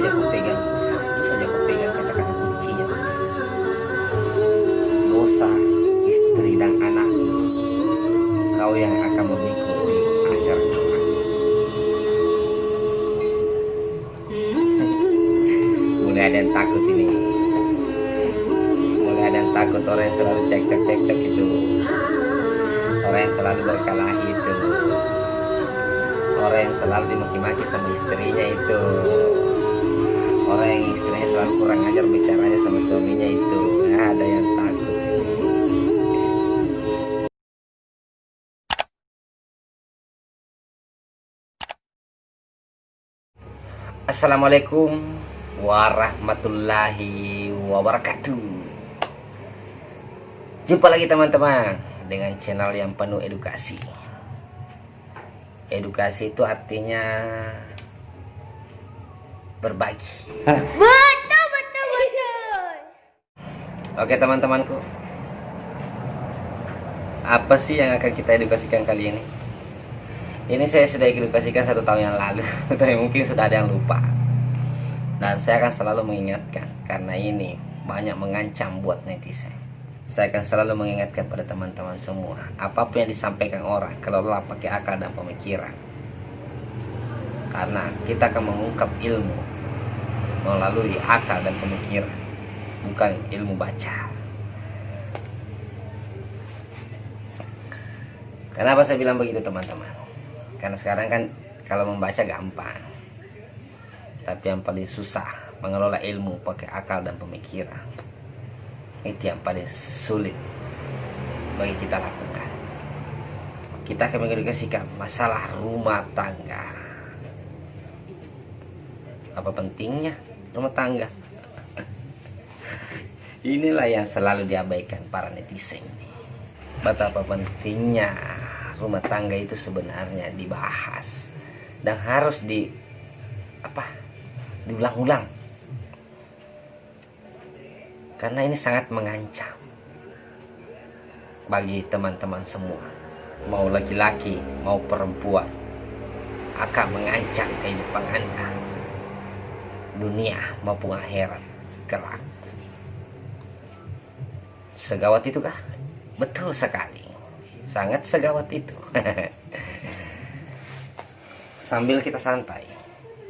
saja kau pegang, satu saja kau pegang kata-kata kuncinya. Dosa istri dan anak, kau yang akan memikul di akhir kelak. Mulai ada yang takut ini. Mulai ada yang takut, orang yang selalu cekcok itu. Orang yang selalu berkelahi itu. Orang yang selalu dimaki-maki sama istrinya itu. Orang yang istrinya selalu kurang ajar bicaranya sama suaminya itu. Nah, ada yang takut. Assalamualaikum warahmatullahi wabarakatuh. Jumpa lagi teman-teman dengan channel yang penuh edukasi. Edukasi itu artinya berbagi. Betul. Oke teman-temanku, apa sih yang akan kita edukasikan kali ini? Ini saya sudah edukasikan 1 tahun yang lalu, tapi mungkin sudah ada yang lupa. Dan saya akan selalu mengingatkan, karena ini banyak mengancam buat netizen. Saya akan selalu mengingatkan pada teman-teman semua, apapun yang disampaikan orang, kelola pakai akal dan pemikiran. Karena kita akan mengungkap ilmu melalui akal dan pemikiran, bukan ilmu baca. Kenapa saya bilang begitu teman-teman? Karena sekarang kan kalau membaca gampang, tapi yang paling susah mengelola ilmu pakai akal dan pemikiran. Itu yang paling sulit bagi kita lakukan. Kita akan mengedukasikan masalah rumah tangga. Apa pentingnya rumah tangga? Inilah yang selalu diabaikan para netizen. Betapa pentingnya rumah tangga itu sebenarnya dibahas dan harus diulang-ulang, karena ini sangat mengancam bagi teman-teman semua, mau laki-laki mau perempuan, akan mengancam kehidupan Anda dunia maupun akhirat kelak. Segawat itu kah? Betul sekali, sangat segawat itu. Sambil kita santai,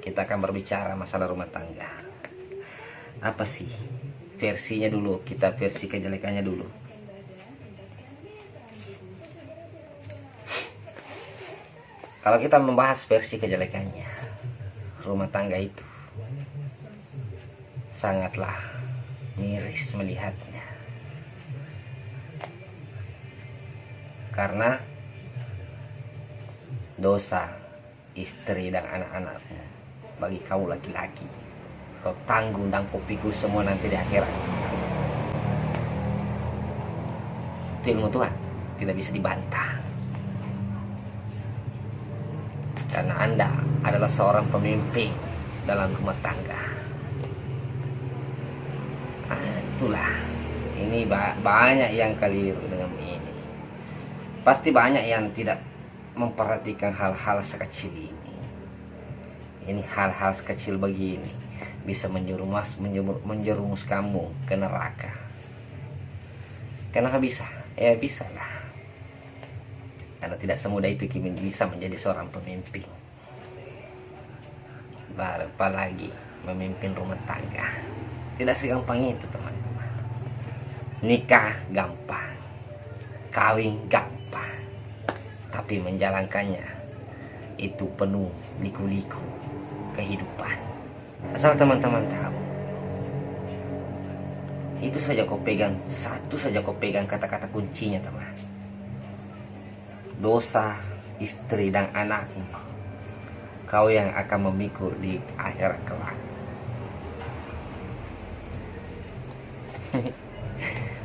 kita akan berbicara masalah rumah tangga. Apa sih versinya dulu, kita versi kejelekannya dulu. Kalau kita membahas versi kejelekannya, rumah tangga itu sangatlah miris melihatnya. Karena dosa istri dan anak-anakmu bagi kau laki-laki, kau tanggung dan kau pikul semua nanti di akhirat. Itu ilmu Tuhan, tidak bisa dibantah. Karena Anda adalah seorang pemimpin dalam rumah tangga. Nah, itulah, ini banyak yang keliru dengan ini. Pasti banyak yang tidak memperhatikan hal-hal sekecil ini. Ini hal-hal sekecil begini bisa menjerumus kamu ke neraka. Kenapa bisa? Ya bisa lah. Karena tidak semudah itu kita bisa menjadi seorang pemimpin. Apalagi memimpin rumah tangga. Tidak segampang itu teman-teman. Nikah gampang, kawin gampang, tapi menjalankannya itu penuh liku-liku kehidupan. Asal teman-teman tahu, itu saja kau pegang, satu saja kau pegang kata-kata kuncinya teman. Dosa istri dan anakmu, kau yang akan memikul di akhirat kelak.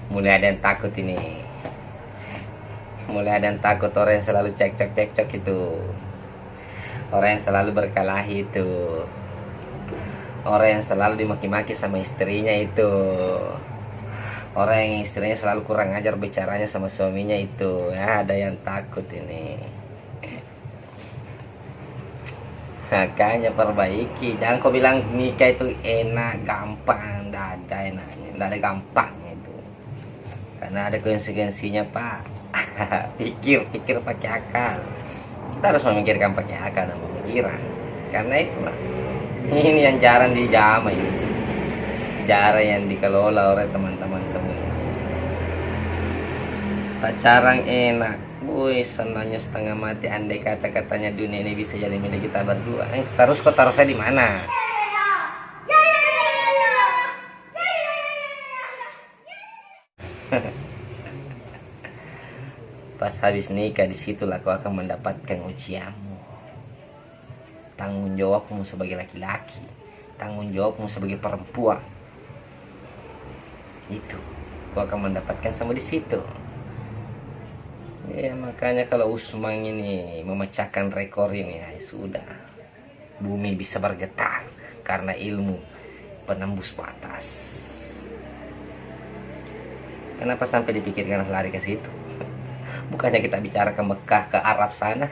Mulai ada yang takut ini. Mulai ada yang takut, orang yang selalu cekcok itu. Orang yang selalu berkelahi itu. Orang yang selalu dimaki-maki sama istrinya itu. Orang yang istrinya selalu kurang ajar bicaranya sama suaminya itu. Ya, ada yang takut ini. Makanya perbaiki. Jangan kau bilang nikah itu enak, gampang. Nggak ada enaknya, nggak ada gampangnya itu. Karena ada konsekuensinya, Pak. Pikir pakai akal. Kita harus memikirkan pakai akal dan pemikiran. Karena itulah ini yang jarang dijamah ini. Jarang yang dikelola oleh teman-teman semua. Pacaran enak, wih senangnya setengah mati. Andai kata-katanya dunia ini bisa jadi milik kita berdua. Terus kau taruh saya di mana? Pas habis nikah, disitulah kau akan mendapatkan ujianmu. Tanggung jawabmu sebagai laki-laki, tanggung jawabmu sebagai perempuan. Itu kau akan mendapatkan sama di situ. Ya makanya kalau Usman ini memecahkan rekor ini, ya sudah, bumi bisa bergetar karena ilmu penembus batas. Kenapa sampai dipikirkan lari ke situ? Bukannya kita bicara ke Mekah, ke Arab sana.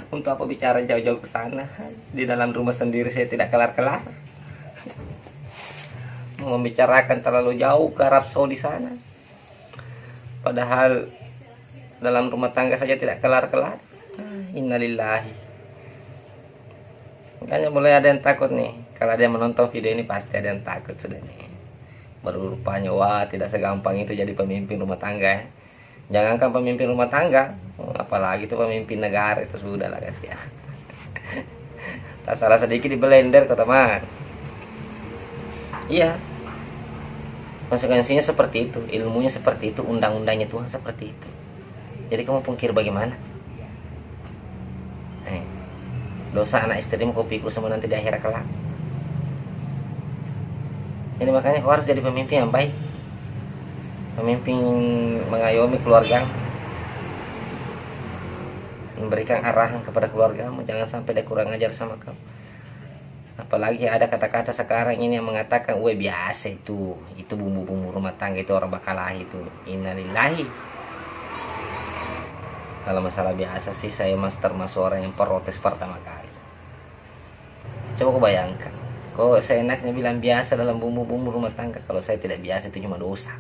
Untuk apa bicara jauh-jauh ke sana? Di dalam rumah sendiri saya tidak kelar-kelar. Mau membicarakan terlalu jauh ke Arab Saudi sana. Padahal dalam rumah tangga saja tidak kelar-kelar. Innalillahi. Makanya mulai ada yang takut nih. Kalau ada yang menonton video ini pasti ada yang takut sudah nih. Baru rupanya wah tidak segampang itu jadi pemimpin rumah tangga. Jangankan pemimpin rumah tangga, apalagi itu pemimpin negara, itu sudah lah guys ya. Tak salah sedikit di blender kok teman. Iya. Konsekuensinya seperti itu, ilmunya seperti itu, undang-undangnya Tuhan seperti itu. Jadi kamu pungkir bagaimana? Dosa anak istrimu kau pikul semua nanti di akhirat kelak. Ini makanya kau harus jadi pemimpin yang baik. Pemimpin mengayomi keluarga, memberikan arahan kepada keluargamu. Jangan sampai dia kurang ajar sama kamu. Apalagi ada kata-kata sekarang ini yang mengatakan, weh biasa itu bumbu-bumbu rumah tangga, itu orang bakalahi itu. Innalillahi. Kalau masalah biasa sih saya termasuk orang yang protes pertama kali. Coba kau bayangkan, kok saya enaknya bilang biasa dalam bumbu-bumbu rumah tangga, kalau saya tidak biasa itu cuma dosa.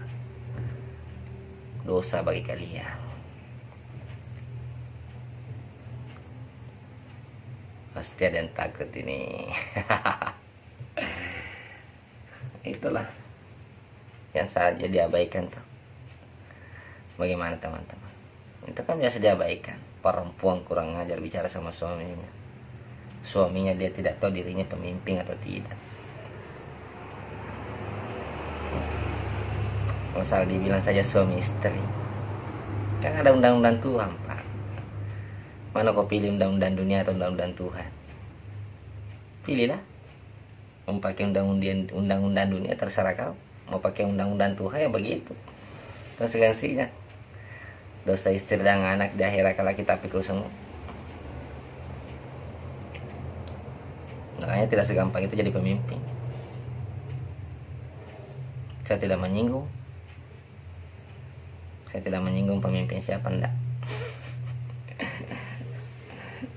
Dosa bagi kalian. Pasti ada yang takut ini. Itulah yang saja diabaikan tuh. Bagaimana teman-teman? Itu kan biasa diabaikan. Perempuan kurang ngajar bicara sama suaminya. Suaminya dia tidak tahu dirinya pemimpin atau tidak. Misal dibilang saja suami istri, kan ada undang-undang Tuhan, Pak. Mana kau pilih undang-undang dunia atau undang-undang Tuhan? Pilihlah. Mau pakai undang-undang dunia terserah kau. Mau pakai undang-undang Tuhan ya begitu. Konsekuensinya dosa istri dan anak di akhirat kalau kita pikul semua. Makanya tidak segampang itu jadi pemimpin. Saya tidak menyinggung pemimpin siapa, enggak.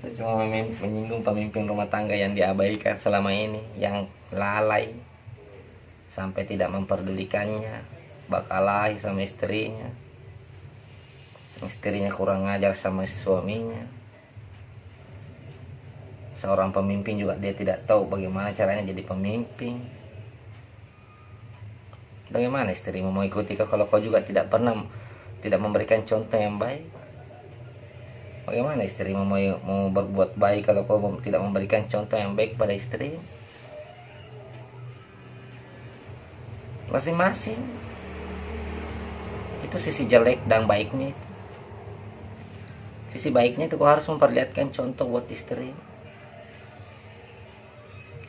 Saya cuma menyinggung pemimpin rumah tangga yang diabaikan selama ini, yang lalai sampai tidak memperdulikannya, bakalahi sama istrinya kurang ajar sama suaminya. Seorang pemimpin juga dia tidak tahu bagaimana caranya jadi pemimpin. Bagaimana istrimu mau ikuti kau kalau kau juga tidak memberikan contoh yang baik? Bagaimana istrimu mau berbuat baik kalau kau tidak memberikan contoh yang baik pada istri? Masing-masing itu sisi jelek dan baiknya itu. Sisi baiknya itu kau harus memperlihatkan contoh buat istri.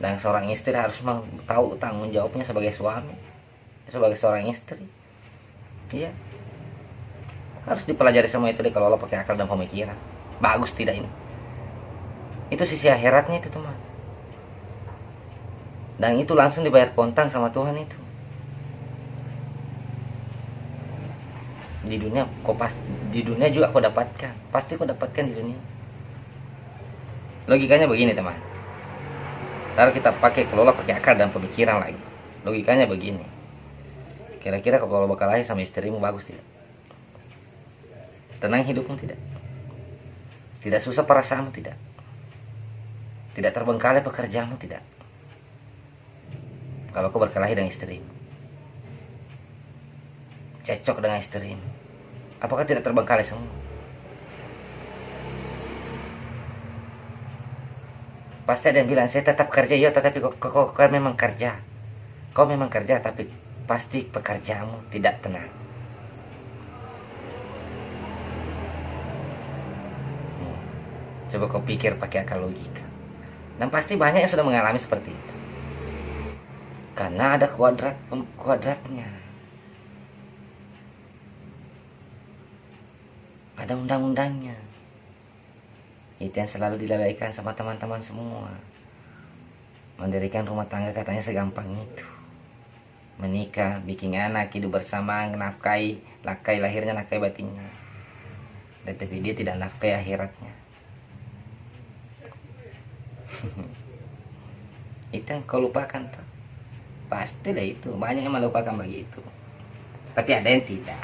Dan seorang istri harus tahu tanggung jawabnya sebagai suami, sebagai seorang istri. Iya, harus dipelajari semua itu deh kalau lo pakai akal dan pemikiran. Bagus tidak ini? Itu sisi akhiratnya itu teman. Dan itu langsung dibayar kontang sama Tuhan itu. Di dunia juga kau dapatkan, pasti kau dapatkan di dunia. Logikanya begini teman, kalau kita kelola pakai akal dan pemikiran lagi, logikanya begini. Kira-kira kalau bakal lahir sama istrimu bagus tidak? Tenang hidupmu tidak? Tidak susah perasaanmu tidak? Tidak terbengkalai pekerjaanmu tidak? Kalau kau berkelahi dengan istrimu, cecok dengan istrimu, apakah tidak terbengkalai semua? Pasti ada yang bilang, saya tetap kerja, ya tetapi kau memang kerja. Kau memang kerja, tapi pasti pekerjaanmu tidak tenang. Coba kau pikir pakai akal logika. Dan pasti banyak yang sudah mengalami seperti itu. Karena ada kuadratnya. Ada undang-undangnya. Itu yang selalu dilalaikan sama teman-teman semua. Mendirikan rumah tangga katanya segampang itu. Menikah, bikin anak, hidup bersama, nafkahi, lakai lahirnya, nafkahi batinnya. Tetapi dia tidak nafkahi akhiratnya. Itu yang kau lupakan tuh. Pastilah itu, banyak yang melupakan begitu. Tapi ada yang tidak.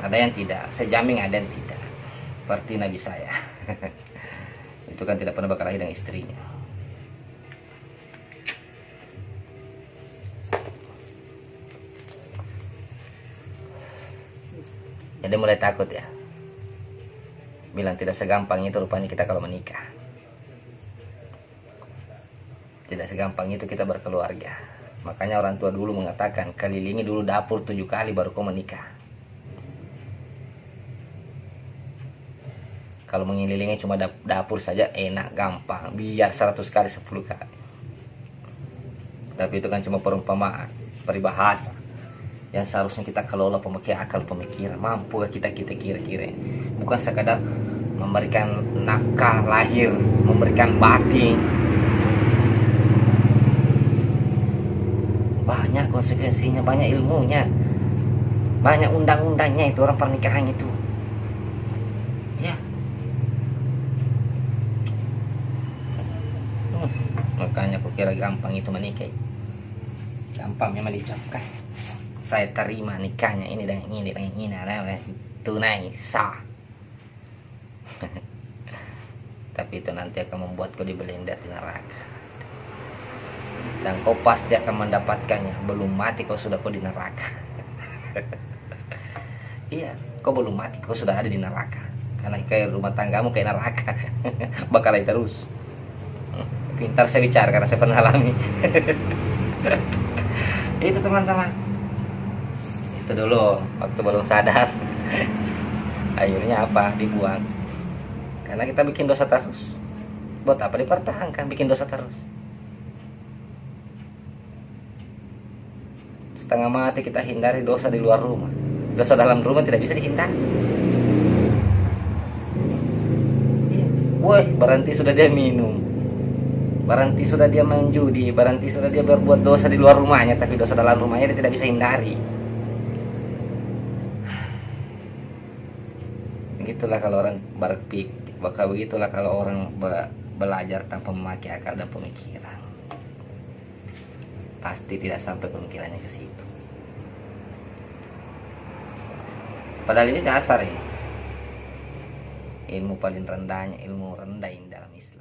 Ada yang tidak, saya jamin ada yang tidak. Seperti nabi saya. Itu kan tidak pernah berkelahi dengan istrinya. Jadi mulai takut ya. Bilang tidak segampang itu rupanya kita kalau menikah. Tidak segampang itu kita berkeluarga. Makanya orang tua dulu mengatakan, kelilingi dulu dapur 7 kali baru kau menikah. Kalau mengelilingi cuma dapur saja enak, gampang. Biar 100 kali 10 kali. Tapi itu kan cuma perumpamaan, peribahasa. Yang seharusnya kita kelola pemakai akal pemikiran. Mampu kita kira-kira. Bukan sekadar memberikan nafkah lahir, memberikan batin. Banyak konsekuensinya, banyak ilmunya, banyak undang-undangnya itu orang pernikahan itu. Ya. Makanya aku kira gampang itu menikah. Gampang memang diucapkan. Saya terima nikahnya ini dan ini dan ini, tunai sah. Tapi itu nanti akan membuatku dibelenggar di neraka. Dan kau pasti akan mendapatkannya. Belum mati kau sudah di neraka. Iya, kau belum mati kau sudah ada di neraka. Karena kayak rumah tanggamu kayak neraka. Bakal terus. Pintar saya bicara karena saya pernah alami. Itu teman-teman. Itu dulu waktu belum sadar. Akhirnya apa? Dibuang. Karena kita bikin dosa terus. Buat apa dipertahankan bikin dosa terus? Setengah mati kita hindari dosa di luar rumah. Dosa dalam rumah tidak bisa dihindari. Woi, berhenti sudah dia minum, berhenti sudah dia main judi, berhenti sudah dia berbuat dosa di luar rumahnya, tapi dosa dalam rumahnya dia tidak bisa hindari. Begitulah kalau orang berpikir, bakal begitulah kalau orang belajar tanpa memakai akal dan pemikiran. Pasti tidak sampai pemikirannya ke situ. Padahal ini dasar ini. Ilmu paling rendahnya, ilmu rendah dalam Islam.